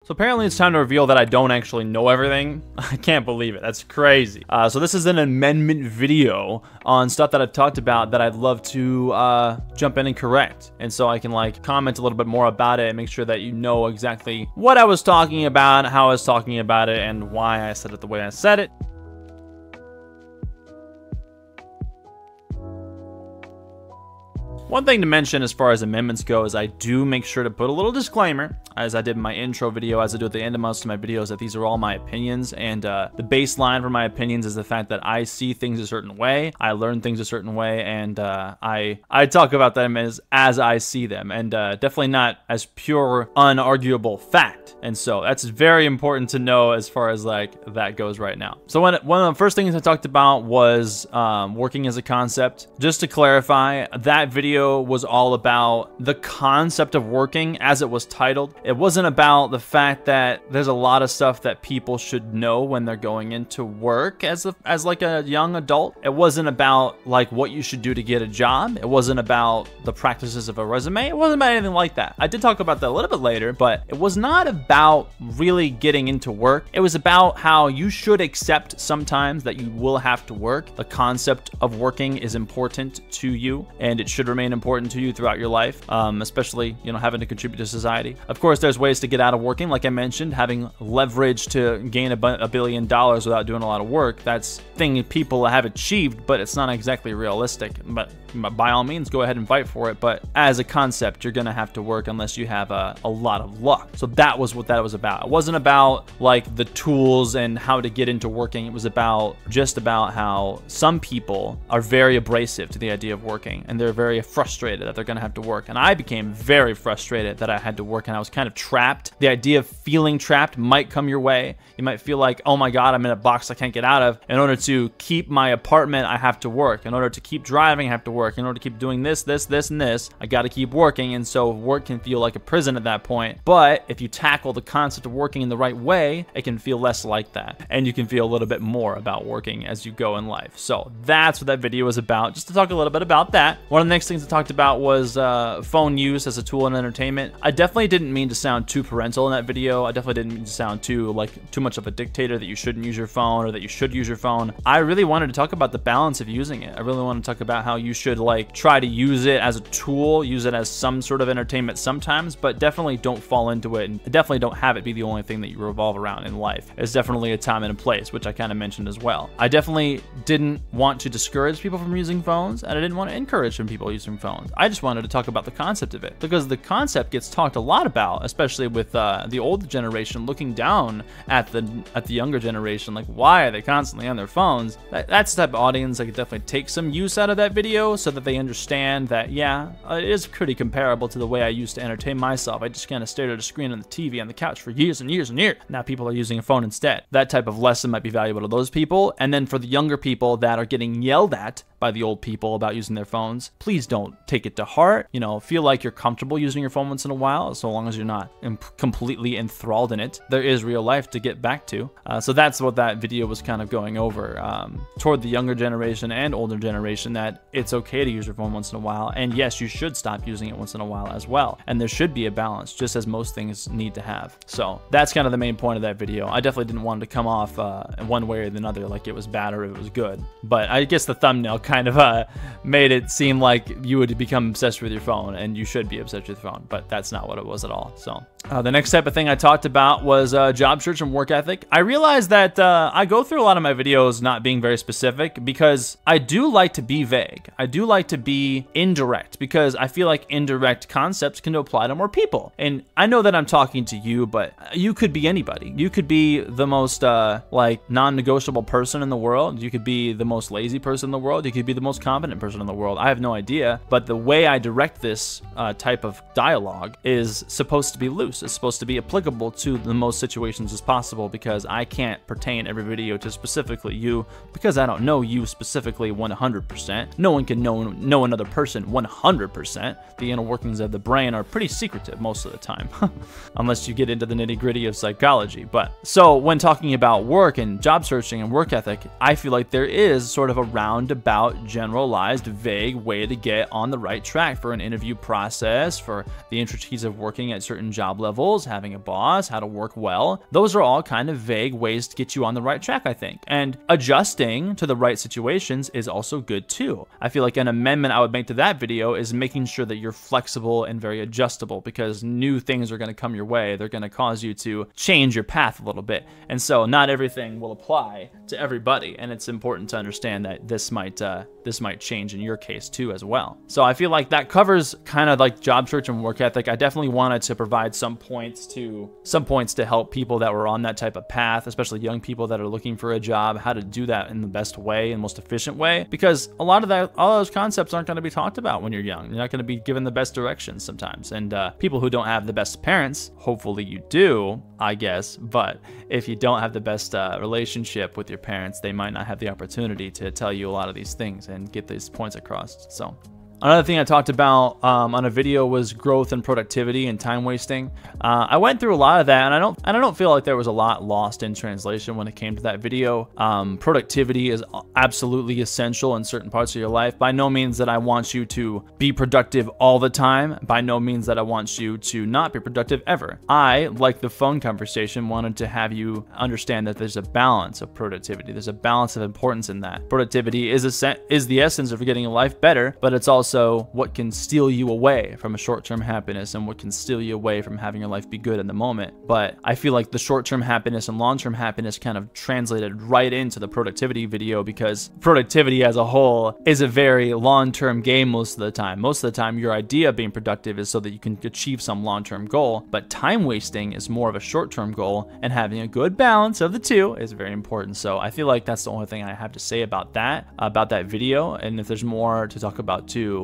So apparently it's time to reveal that I don't actually know everything. I can't believe it. That's crazy. So this is an amendment video on stuff that I've talked about that I'd love to jump in and correct. And so I can like comment a little bit more about it and make sure that you know exactly what I was talking about, how I was talking about it, and why I said it the way I said it. One thing to mention as far as amendments go is I do make sure to put a little disclaimer, as I did in my intro video, as I do at the end of most of my videos, that these are all my opinions, and the baseline for my opinions is the fact that I see things a certain way, I learn things a certain way, and I talk about them as I see them, and definitely not as pure, unarguable fact. And so that's very important to know as far as like that goes right now. So one of the first things I talked about was working as a concept. Just to clarify, that video was all about the concept of working as it was titled. It wasn't about the fact that there's a lot of stuff that people should know when they're going into work as like a young adult. It wasn't about like what you should do to get a job. It wasn't about the practices of a resume. It wasn't about anything like that. I did talk about that a little bit later, but it was not about really getting into work. It was about how you should accept sometimes that you will have to work. The concept of working is important to you, and it should remain important to you throughout your life, especially, you know, having to contribute to society. Of course, there's ways to get out of working, like I mentioned, having leverage to gain $1 billion without doing a lot of work. That's thing people have achieved, but it's not exactly realistic. But by all means, go ahead and fight for it. But as a concept, you're gonna have to work unless you have a lot of luck. So that was what that was about. It wasn't about like the tools and how to get into working. It was just about how some people are very abrasive to the idea of working, and they're very frustrated that they're gonna have to work. And I became very frustrated that I had to work, and I was kind of trapped. The idea of feeling trapped might come your way. You might feel like, oh my God, I'm in a box I can't get out of. In order to keep my apartment, I have to work. In order to keep driving, I have to work. In order to keep doing this, and this, I gotta keep working. And so work can feel like a prison at that point. But if you tackle the concept of working in the right way, it can feel less like that. And you can feel a little bit more about working as you go in life. So that's what that video was about, just to talk a little bit about that. One of the next things I talked about was phone use as a tool in entertainment. I definitely didn't mean to sound too parental in that video. I definitely didn't mean to sound too much of a dictator that you shouldn't use your phone or that you should use your phone. I really wanted to talk about the balance of using it. I really want to talk about how you should like try to use it as a tool, use it as some sort of entertainment sometimes, but definitely don't fall into it, and definitely don't have it be the only thing that you revolve around in life. There's definitely a time and a place, which I kind of mentioned as well. I definitely didn't want to discourage people from using phones, and I didn't want to encourage some people using phones. I just wanted to talk about the concept of it, because the concept gets talked a lot about, especially with the older generation looking down at the younger generation. Like, why are they constantly on their phones? That's the type of audience that could definitely take some use out of that video, so that they understand that, yeah, it is pretty comparable to the way I used to entertain myself. I just kind of stared at a screen on the TV on the couch for years and years and years. Now people are using a phone instead. That type of lesson might be valuable to those people. And then for the younger people that are getting yelled at by the old people about using their phones, please don't take it to heart. You know, feel like you're comfortable using your phone once in a while, so long as you're not completely enthralled in it. There is real life to get back to. So that's what that video was kind of going over, toward the younger generation and older generation, that it's okay to use your phone once in a while. And yes, you should stop using it once in a while as well. And there should be a balance, just as most things need to have. So that's kind of the main point of that video. I definitely didn't want it to come off in one way or another, like it was bad or it was good. But I guess the thumbnail kind of made it seem like you would become obsessed with your phone, and you should be obsessed with your phone, but that's not what it was at all. So the next type of thing I talked about was job search and work ethic. I realized that I go through a lot of my videos not being very specific, because I do like to be vague. I do like to be indirect, because I feel like indirect concepts can apply to more people. And I know that I'm talking to you, but you could be anybody. You could be the most like non-negotiable person in the world. You could be the most lazy person in the world. You could be the most confident person in the world. I have no idea. But the way I direct this type of dialogue is supposed to be loose. It's supposed to be applicable to the most situations as possible, because I can't pertain every video to specifically you, because I don't know you specifically 100%. No one can know another person 100%. The inner workings of the brain are pretty secretive most of the time, unless you get into the nitty-gritty of psychology. But so when talking about work and job searching and work ethic, I feel like there is sort of a roundabout, generalized, vague way to get on the right track for an interview process, for the intricacies of working at certain job levels, having a boss, how to work well. Those are all kind of vague ways to get you on the right track, I think. And adjusting to the right situations is also good too. I feel like an amendment I would make to that video is making sure that you're flexible and very adjustable, because new things are going to come your way. They're going to cause you to change your path a little bit. And so not everything will apply to everybody. And it's important to understand that this might change in your case too as well. So I feel like that covers kind of like job search and work ethic. I definitely wanted to provide some points to help people that were on that type of path, especially young people that are looking for a job, how to do that in the best way and most efficient way, because all those concepts aren't going to be talked about when you're young. You're not going to be given the best directions sometimes. And people who don't have the best parents, hopefully you do, I guess, but if you don't have the best relationship with your parents, they might not have the opportunity to tell you a lot of these things and get these points across. So another thing I talked about on a video was growth and productivity and time wasting. I went through a lot of that, and I don't feel like there was a lot lost in translation when it came to that video. Productivity is absolutely essential in certain parts of your life. By no means that I want you to be productive all the time. By no means that I want you to not be productive ever. I, like the phone conversation, wanted to have you understand that there's a balance of productivity. There's a balance of importance in that. Productivity is the essence of getting a life better, but it's also what can steal you away from a short-term happiness and what can steal you away from having your life be good in the moment. But I feel like the short-term happiness and long-term happiness kind of translated right into the productivity video, because productivity as a whole is a very long-term game most of the time. Most of the time, your idea of being productive is so that you can achieve some long-term goal, but time wasting is more of a short-term goal, and having a good balance of the two is very important. So I feel like that's the only thing I have to say about that video. And if there's more to talk about too,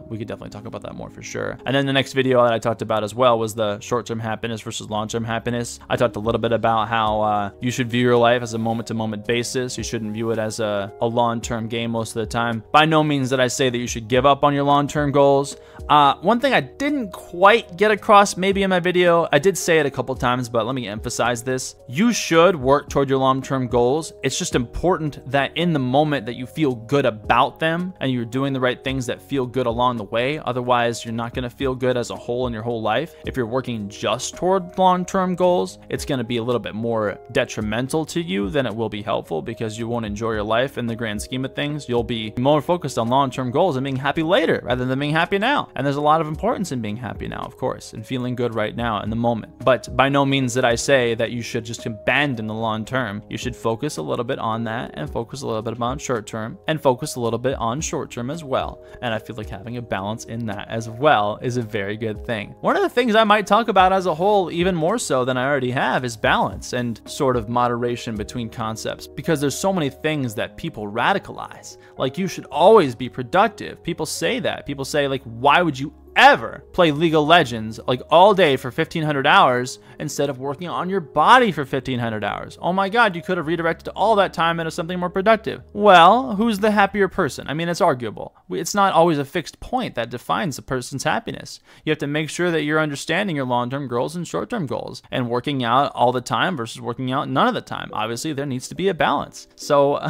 we could definitely talk about that more for sure. And then the next video that I talked about as well was the short-term happiness versus long-term happiness. I talked a little bit about how you should view your life as a moment-to-moment basis. You shouldn't view it as a long-term game most of the time. By no means did I say that you should give up on your long-term goals. One thing I didn't quite get across maybe in my video, I did say it a couple times, but let me emphasize this. You should work toward your long-term goals. It's just important that in the moment that you feel good about them and you're doing the right things that feel good along the way. Otherwise, you're not going to feel good as a whole in your whole life. If you're working just toward long-term goals, it's going to be a little bit more detrimental to you than it will be helpful, because you won't enjoy your life in the grand scheme of things. You'll be more focused on long-term goals and being happy later rather than being happy now. And there's a lot of importance in being happy now, of course, and feeling good right now in the moment. But by no means did I say that you should just abandon the long term. You should focus a little bit on that, and focus a little bit on short term, and focus a little bit on short term as well. And I feel like having a balance in that as well is a very good thing. One of the things I might talk about as a whole, even more so than I already have, is balance and sort of moderation between concepts, because there's so many things that people radicalize. Like, you should always be productive. People say that. People say, like, why would you ever play League of Legends like all day for 1,500 hours instead of working on your body for 1,500 hours? Oh my God, you could have redirected all that time into something more productive. Well, who's the happier person? I mean, it's arguable. It's not always a fixed point that defines a person's happiness. You have to make sure that you're understanding your long-term goals and short-term goals, and working out all the time versus working out none of the time. Obviously, there needs to be a balance. So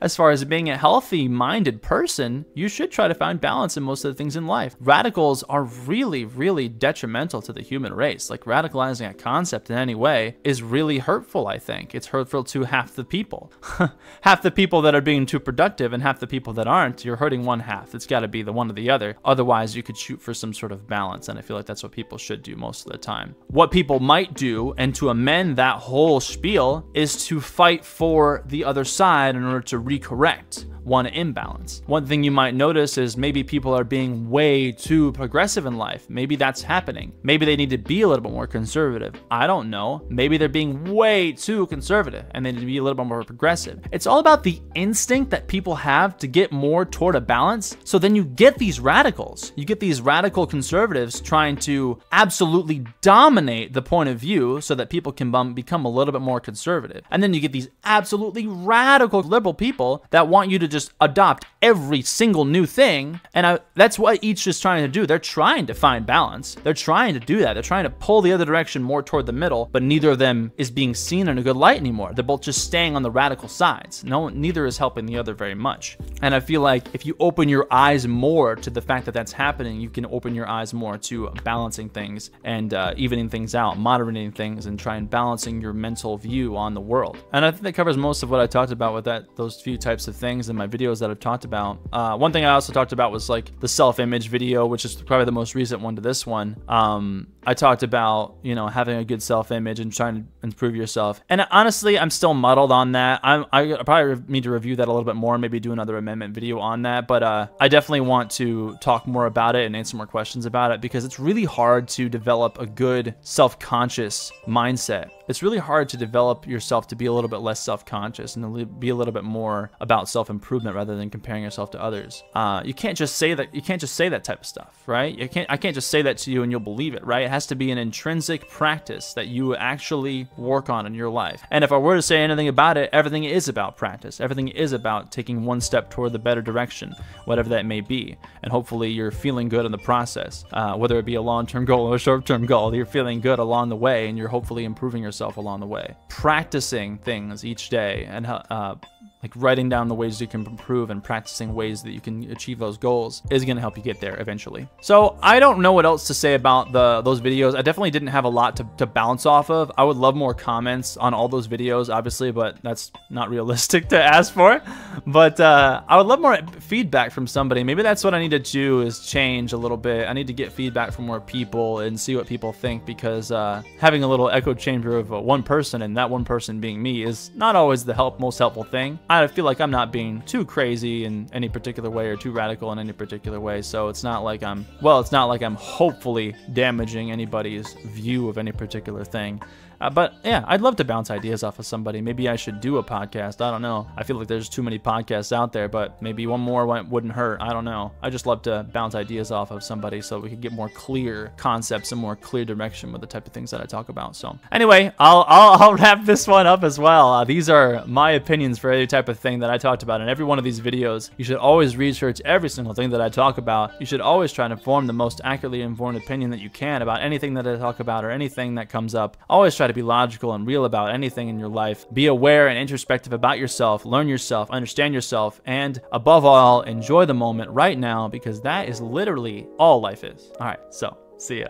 as far as being a healthy-minded person, you should try to find balance in most of the things in life. Radicals are really, really detrimental to the human race. Like, radicalizing a concept in any way is really hurtful, I think. It's hurtful to half the people. Half the people that are being too productive and half the people that aren't, you're hurting one half. It's got to be the one or the other. Otherwise, you could shoot for some sort of balance, and I feel like that's what people should do most of the time. What people might do, and to amend that whole spiel, is to fight for the other side in order to recorrect one imbalance. One thing you might notice is maybe people are being way too progressive in life. Maybe that's happening. Maybe they need to be a little bit more conservative. I don't know. Maybe they're being way too conservative and they need to be a little bit more progressive. It's all about the instinct that people have to get more toward a balance. So then you get these radicals. You get these radical conservatives trying to absolutely dominate the point of view so that people can become a little bit more conservative. And then you get these absolutely radical liberal people that want you to just adopt every single new thing. And that's what each is trying to do. They're trying to find balance. They're trying to do that. They're trying to pull the other direction more toward the middle, but neither of them is being seen in a good light anymore. They're both just staying on the radical sides. Neither is helping the other very much. And I feel like if you open your eyes more to the fact that that's happening, you can open your eyes more to balancing things and evening things out, moderating things, and try and balancing your mental view on the world. And I think that covers most of what I talked about with those few types of things in my videos that I've talked about. One thing I also talked about was like the self-image video, which is probably the most recent one to this one. I talked about, you know, having a good self-image and trying to improve yourself. And honestly, I'm still muddled on that. I probably need to review that a little bit more, maybe do another amendment video on that. But I definitely want to talk more about it and answer more questions about it, because it's really hard to develop a good self-conscious mindset. It's really hard to develop yourself to be a little bit less self-conscious and be a little bit more about self-improvement rather than comparing yourself to others. You can't just say that. You can't just say that type of stuff, right? I can't just say that to you and you'll believe it, right? It has to be an intrinsic practice that you actually work on in your life. And if I were to say anything about it, everything is about practice. Everything is about taking one step toward the better direction, whatever that may be. And hopefully you're feeling good in the process, whether it be a long-term goal or a short-term goal. You're feeling good along the way, and you're hopefully improving yourself along the way. Practicing things each day and like writing down the ways you can improve and practicing ways that you can achieve those goals is going to help you get there eventually. So I don't know what else to say about those videos. I definitely didn't have a lot to bounce off of. I would love more comments on all those videos, obviously, but that's not realistic to ask for. But I would love more feedback from somebody. Maybe that's what I need to do, is change a little bit. I need to get feedback from more people and see what people think, because having a little echo chamber of one person, and that one person being me, is not always the most helpful thing. I feel like I'm not being too crazy in any particular way or too radical in any particular way, so it's not like I'm hopefully damaging anybody's view of any particular thing. But yeah, I'd love to bounce ideas off of somebody. Maybe I should do a podcast. I don't know. I feel like there's too many podcasts out there, but maybe one more wouldn't hurt. I don't know. I just love to bounce ideas off of somebody so we could get more clear concepts and more clear direction with the type of things that I talk about. So anyway, I'll wrap this one up as well. These are my opinions for every type of thing that I talked about in every one of these videos. You should always research every single thing that I talk about. You should always try to form the most accurately informed opinion that you can about anything that I talk about or anything that comes up. Always try to be logical and real about anything in your life. Be aware and introspective about yourself. Learn yourself, understand yourself, and above all, enjoy the moment right now, because that is literally all life is. All right, so see ya.